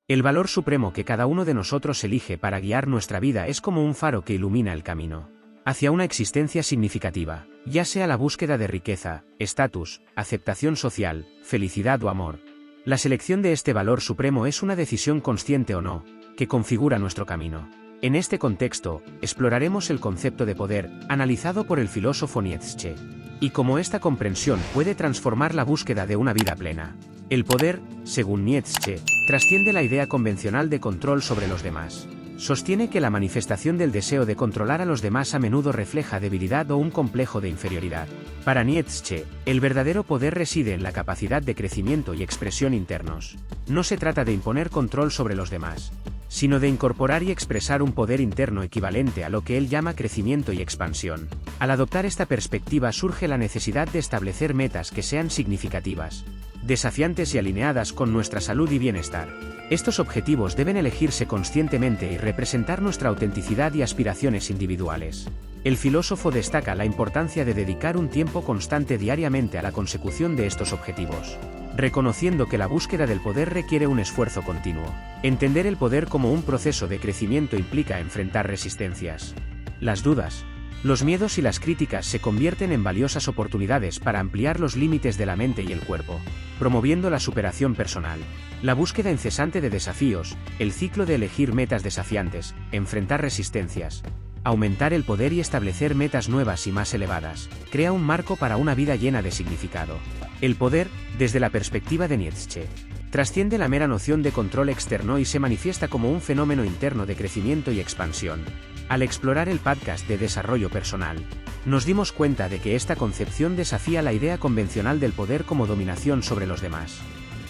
El valor supremo que cada uno de nosotros elige para guiar nuestra vida es como un faro que ilumina el camino hacia una existencia significativa, ya sea la búsqueda de riqueza, estatus, aceptación social, felicidad o amor. La selección de este valor supremo es una decisión consciente o no, que configura nuestro camino. En este contexto, exploraremos el concepto de poder, analizado por el filósofo Nietzsche, y cómo esta comprensión puede transformar la búsqueda de una vida plena. El poder, según Nietzsche, trasciende la idea convencional de control sobre los demás. Sostiene que la manifestación del deseo de controlar a los demás a menudo refleja debilidad o un complejo de inferioridad. Para Nietzsche, el verdadero poder reside en la capacidad de crecimiento y expresión internos. No se trata de imponer control sobre los demás, sino de incorporar y expresar un poder interno equivalente a lo que él llama crecimiento y expansión. Al adoptar esta perspectiva surge la necesidad de establecer metas que sean significativas, desafiantes y alineadas con nuestra salud y bienestar. Estos objetivos deben elegirse conscientemente y representar nuestra autenticidad y aspiraciones individuales. El filósofo destaca la importancia de dedicar un tiempo constante diariamente a la consecución de estos objetivos, reconociendo que la búsqueda del poder requiere un esfuerzo continuo. Entender el poder como un proceso de crecimiento implica enfrentar resistencias. Las dudas, los miedos y las críticas se convierten en valiosas oportunidades para ampliar los límites de la mente y el cuerpo, promoviendo la superación personal. La búsqueda incesante de desafíos, el ciclo de elegir metas desafiantes, enfrentar resistencias, aumentar el poder y establecer metas nuevas y más elevadas, crea un marco para una vida llena de significado. El poder, desde la perspectiva de Nietzsche, trasciende la mera noción de control externo y se manifiesta como un fenómeno interno de crecimiento y expansión. Al explorar el podcast de desarrollo personal, nos dimos cuenta de que esta concepción desafía la idea convencional del poder como dominación sobre los demás.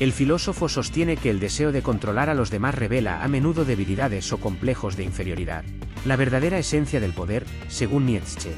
El filósofo sostiene que el deseo de controlar a los demás revela a menudo debilidades o complejos de inferioridad. La verdadera esencia del poder, según Nietzsche,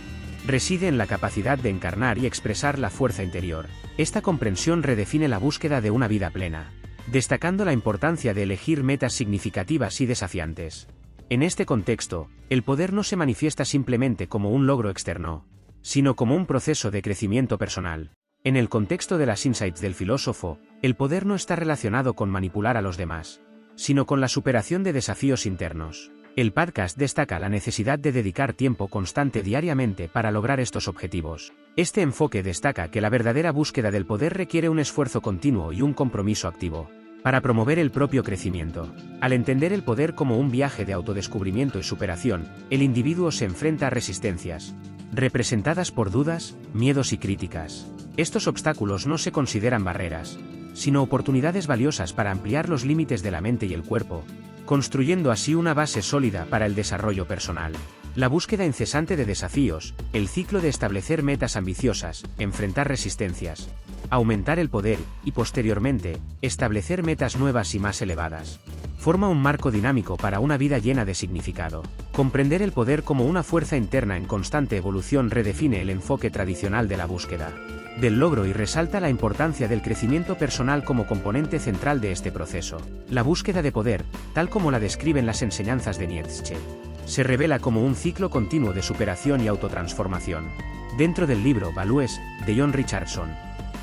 reside en la capacidad de encarnar y expresar la fuerza interior. Esta comprensión redefine la búsqueda de una vida plena, destacando la importancia de elegir metas significativas y desafiantes. En este contexto, el poder no se manifiesta simplemente como un logro externo, sino como un proceso de crecimiento personal. En el contexto de las insights del filósofo, el poder no está relacionado con manipular a los demás, sino con la superación de desafíos internos. El podcast destaca la necesidad de dedicar tiempo constante diariamente para lograr estos objetivos. Este enfoque destaca que la verdadera búsqueda del poder requiere un esfuerzo continuo y un compromiso activo para promover el propio crecimiento. Al entender el poder como un viaje de autodescubrimiento y superación, el individuo se enfrenta a resistencias, representadas por dudas, miedos y críticas. Estos obstáculos no se consideran barreras, sino oportunidades valiosas para ampliar los límites de la mente y el cuerpo, construyendo así una base sólida para el desarrollo personal. La búsqueda incesante de desafíos, el ciclo de establecer metas ambiciosas, enfrentar resistencias, aumentar el poder y, posteriormente, establecer metas nuevas y más elevadas, forma un marco dinámico para una vida llena de significado. Comprender el poder como una fuerza interna en constante evolución redefine el enfoque tradicional de la búsqueda del logro y resalta la importancia del crecimiento personal como componente central de este proceso. La búsqueda de poder, tal como la describen las enseñanzas de Nietzsche, se revela como un ciclo continuo de superación y autotransformación. Dentro del libro Values, de John Richardson,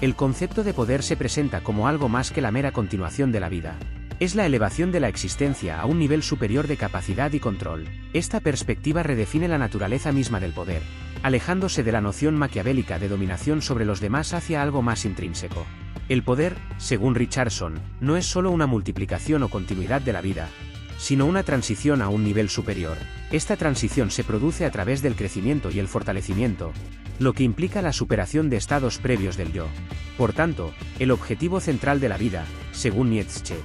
el concepto de poder se presenta como algo más que la mera continuación de la vida. Es la elevación de la existencia a un nivel superior de capacidad y control. Esta perspectiva redefine la naturaleza misma del poder, alejándose de la noción maquiavélica de dominación sobre los demás hacia algo más intrínseco. El poder, según Richardson, no es solo una multiplicación o continuidad de la vida, sino una transición a un nivel superior. Esta transición se produce a través del crecimiento y el fortalecimiento, lo que implica la superación de estados previos del yo. Por tanto, el objetivo central de la vida, según Nietzsche,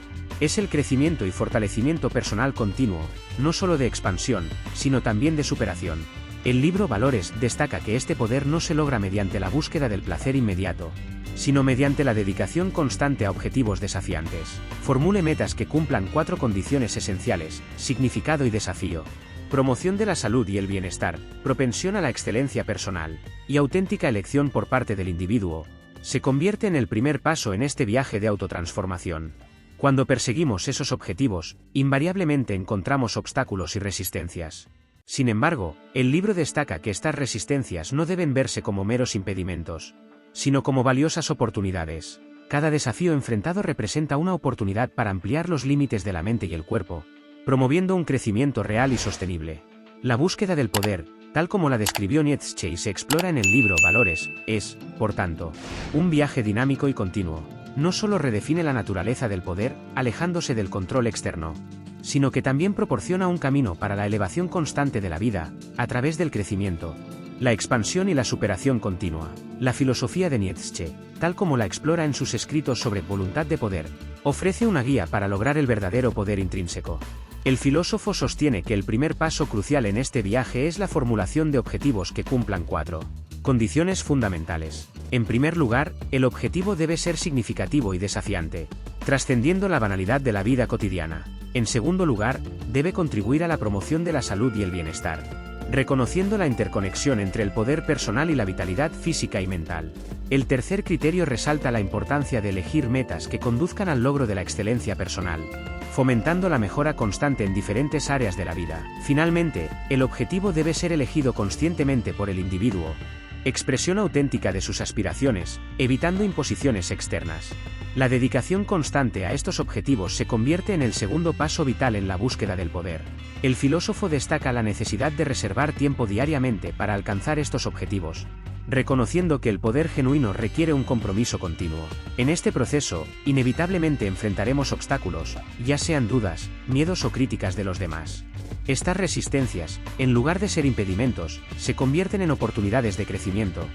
es el crecimiento y fortalecimiento personal continuo, no solo de expansión, sino también de superación. El libro Valores destaca que este poder no se logra mediante la búsqueda del placer inmediato, sino mediante la dedicación constante a objetivos desafiantes. Formule metas que cumplan 4 condiciones esenciales: significado y desafío, promoción de la salud y el bienestar, propensión a la excelencia personal, y auténtica elección por parte del individuo. Se convierte en el primer paso en este viaje de autotransformación. Cuando perseguimos esos objetivos, invariablemente encontramos obstáculos y resistencias. Sin embargo, el libro destaca que estas resistencias no deben verse como meros impedimentos, sino como valiosas oportunidades. Cada desafío enfrentado representa una oportunidad para ampliar los límites de la mente y el cuerpo, promoviendo un crecimiento real y sostenible. La búsqueda del poder, tal como la describió Nietzsche y se explora en el libro Valores, es, por tanto, un viaje dinámico y continuo. No solo redefine la naturaleza del poder, alejándose del control externo, sino que también proporciona un camino para la elevación constante de la vida, a través del crecimiento, la expansión y la superación continua. La filosofía de Nietzsche, tal como la explora en sus escritos sobre voluntad de poder, ofrece una guía para lograr el verdadero poder intrínseco. El filósofo sostiene que el primer paso crucial en este viaje es la formulación de objetivos que cumplan 4 condiciones fundamentales. En primer lugar, el objetivo debe ser significativo y desafiante, trascendiendo la banalidad de la vida cotidiana. En segundo lugar, debe contribuir a la promoción de la salud y el bienestar, reconociendo la interconexión entre el poder personal y la vitalidad física y mental. El tercer criterio resalta la importancia de elegir metas que conduzcan al logro de la excelencia personal, fomentando la mejora constante en diferentes áreas de la vida. Finalmente, el objetivo debe ser elegido conscientemente por el individuo, expresión auténtica de sus aspiraciones, evitando imposiciones externas. La dedicación constante a estos objetivos se convierte en el segundo paso vital en la búsqueda del poder. El filósofo destaca la necesidad de reservar tiempo diariamente para alcanzar estos objetivos, reconociendo que el poder genuino requiere un compromiso continuo. En este proceso, inevitablemente enfrentaremos obstáculos, ya sean dudas, miedos o críticas de los demás. Estas resistencias, en lugar de ser impedimentos, se convierten en oportunidades de crecimiento,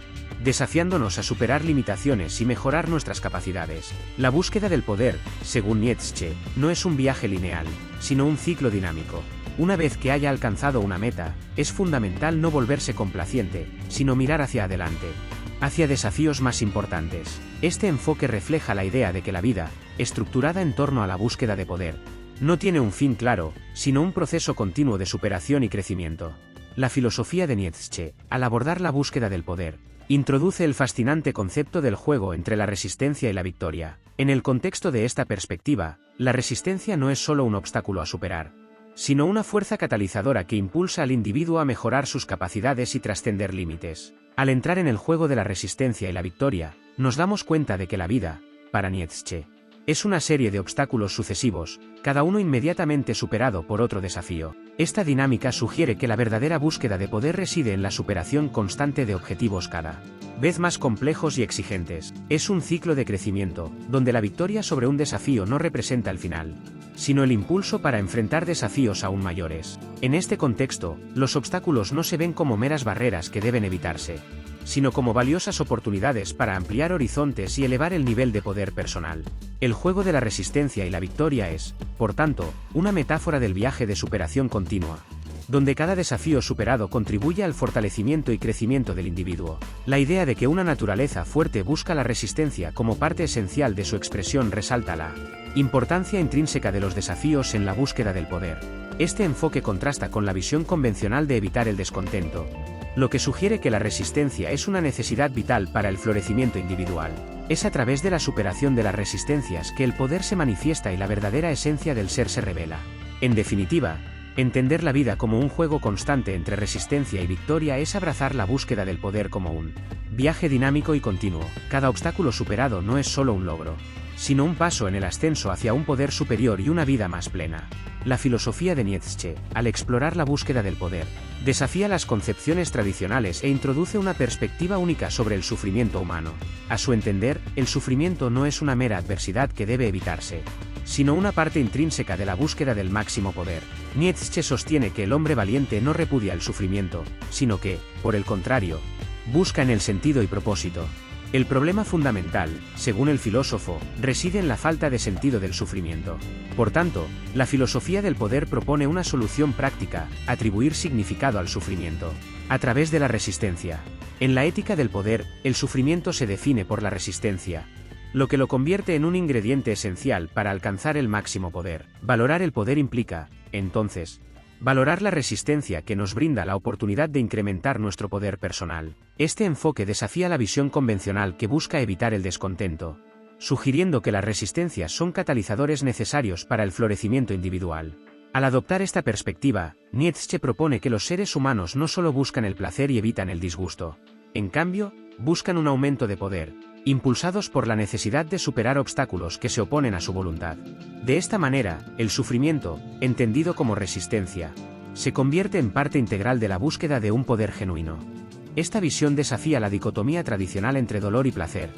desafiándonos a superar limitaciones y mejorar nuestras capacidades. La búsqueda del poder, según Nietzsche, no es un viaje lineal, sino un ciclo dinámico. Una vez que haya alcanzado una meta, es fundamental no volverse complaciente, sino mirar hacia adelante, hacia desafíos más importantes. Este enfoque refleja la idea de que la vida, estructurada en torno a la búsqueda de poder, no tiene un fin claro, sino un proceso continuo de superación y crecimiento. La filosofía de Nietzsche, al abordar la búsqueda del poder, introduce el fascinante concepto del juego entre la resistencia y la victoria. En el contexto de esta perspectiva, la resistencia no es solo un obstáculo a superar, sino una fuerza catalizadora que impulsa al individuo a mejorar sus capacidades y trascender límites. Al entrar en el juego de la resistencia y la victoria, nos damos cuenta de que la vida, para Nietzsche, es una serie de obstáculos sucesivos, cada uno inmediatamente superado por otro desafío. Esta dinámica sugiere que la verdadera búsqueda de poder reside en la superación constante de objetivos cada vez más complejos y exigentes. Es un ciclo de crecimiento, donde la victoria sobre un desafío no representa el final, sino el impulso para enfrentar desafíos aún mayores. En este contexto, los obstáculos no se ven como meras barreras que deben evitarse, sino como valiosas oportunidades para ampliar horizontes y elevar el nivel de poder personal. El juego de la resistencia y la victoria es, por tanto, una metáfora del viaje de superación continua, donde cada desafío superado contribuye al fortalecimiento y crecimiento del individuo. La idea de que una naturaleza fuerte busca la resistencia como parte esencial de su expresión resalta la importancia intrínseca de los desafíos en la búsqueda del poder. Este enfoque contrasta con la visión convencional de evitar el descontento, lo que sugiere que la resistencia es una necesidad vital para el florecimiento individual. Es a través de la superación de las resistencias que el poder se manifiesta y la verdadera esencia del ser se revela. En definitiva, entender la vida como un juego constante entre resistencia y victoria es abrazar la búsqueda del poder como un viaje dinámico y continuo. Cada obstáculo superado no es solo un logro, sino un paso en el ascenso hacia un poder superior y una vida más plena. La filosofía de Nietzsche, al explorar la búsqueda del poder, desafía las concepciones tradicionales e introduce una perspectiva única sobre el sufrimiento humano. A su entender, el sufrimiento no es una mera adversidad que debe evitarse, sino una parte intrínseca de la búsqueda del máximo poder. Nietzsche sostiene que el hombre valiente no repudia el sufrimiento, sino que, por el contrario, busca en él sentido y propósito. El problema fundamental, según el filósofo, reside en la falta de sentido del sufrimiento. Por tanto, la filosofía del poder propone una solución práctica: atribuir significado al sufrimiento, a través de la resistencia. En la ética del poder, el sufrimiento se define por la resistencia, lo que lo convierte en un ingrediente esencial para alcanzar el máximo poder. Valorar el poder implica, entonces, valorar la resistencia que nos brinda la oportunidad de incrementar nuestro poder personal. Este enfoque desafía la visión convencional que busca evitar el descontento, sugiriendo que las resistencias son catalizadores necesarios para el florecimiento individual. Al adoptar esta perspectiva, Nietzsche propone que los seres humanos no solo buscan el placer y evitan el disgusto. En cambio, buscan un aumento de poder, impulsados por la necesidad de superar obstáculos que se oponen a su voluntad. De esta manera, el sufrimiento, entendido como resistencia, se convierte en parte integral de la búsqueda de un poder genuino. Esta visión desafía la dicotomía tradicional entre dolor y placer,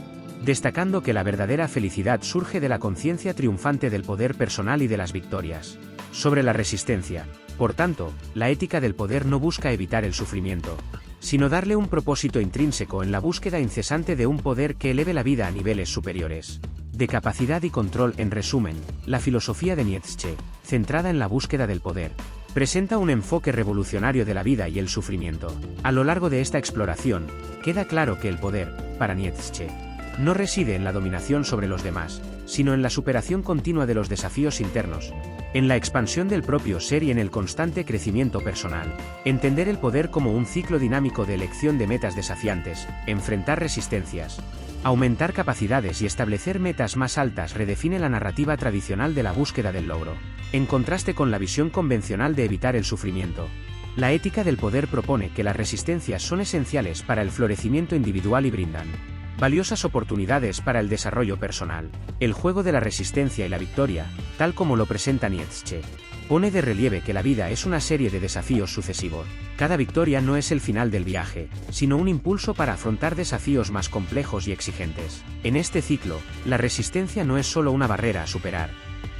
destacando que la verdadera felicidad surge de la conciencia triunfante del poder personal y de las victorias sobre la resistencia. Por tanto, la ética del poder no busca evitar el sufrimiento, sino darle un propósito intrínseco en la búsqueda incesante de un poder que eleve la vida a niveles superiores de capacidad y control. En resumen, la filosofía de Nietzsche, centrada en la búsqueda del poder, presenta un enfoque revolucionario de la vida y el sufrimiento. A lo largo de esta exploración, queda claro que el poder, para Nietzsche, no reside en la dominación sobre los demás, sino en la superación continua de los desafíos internos, en la expansión del propio ser y en el constante crecimiento personal. Entender el poder como un ciclo dinámico de elección de metas desafiantes, enfrentar resistencias, aumentar capacidades y establecer metas más altas redefine la narrativa tradicional de la búsqueda del logro, en contraste con la visión convencional de evitar el sufrimiento. La ética del poder propone que las resistencias son esenciales para el florecimiento individual y brindan valiosas oportunidades para el desarrollo personal. El juego de la resistencia y la victoria, tal como lo presenta Nietzsche, pone de relieve que la vida es una serie de desafíos sucesivos. Cada victoria no es el final del viaje, sino un impulso para afrontar desafíos más complejos y exigentes. En este ciclo, la resistencia no es solo una barrera a superar,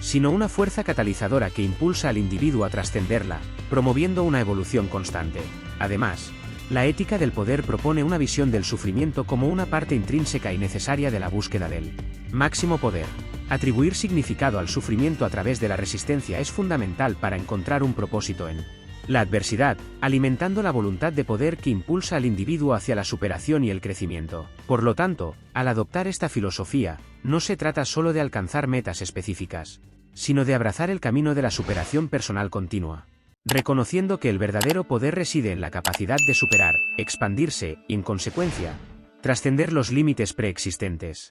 sino una fuerza catalizadora que impulsa al individuo a trascenderla, promoviendo una evolución constante. Además, la ética del poder propone una visión del sufrimiento como una parte intrínseca y necesaria de la búsqueda del máximo poder. Atribuir significado al sufrimiento a través de la resistencia es fundamental para encontrar un propósito en la adversidad, alimentando la voluntad de poder que impulsa al individuo hacia la superación y el crecimiento. Por lo tanto, al adoptar esta filosofía, no se trata solo de alcanzar metas específicas, sino de abrazar el camino de la superación personal continua, reconociendo que el verdadero poder reside en la capacidad de superar, expandirse y, en consecuencia, trascender los límites preexistentes.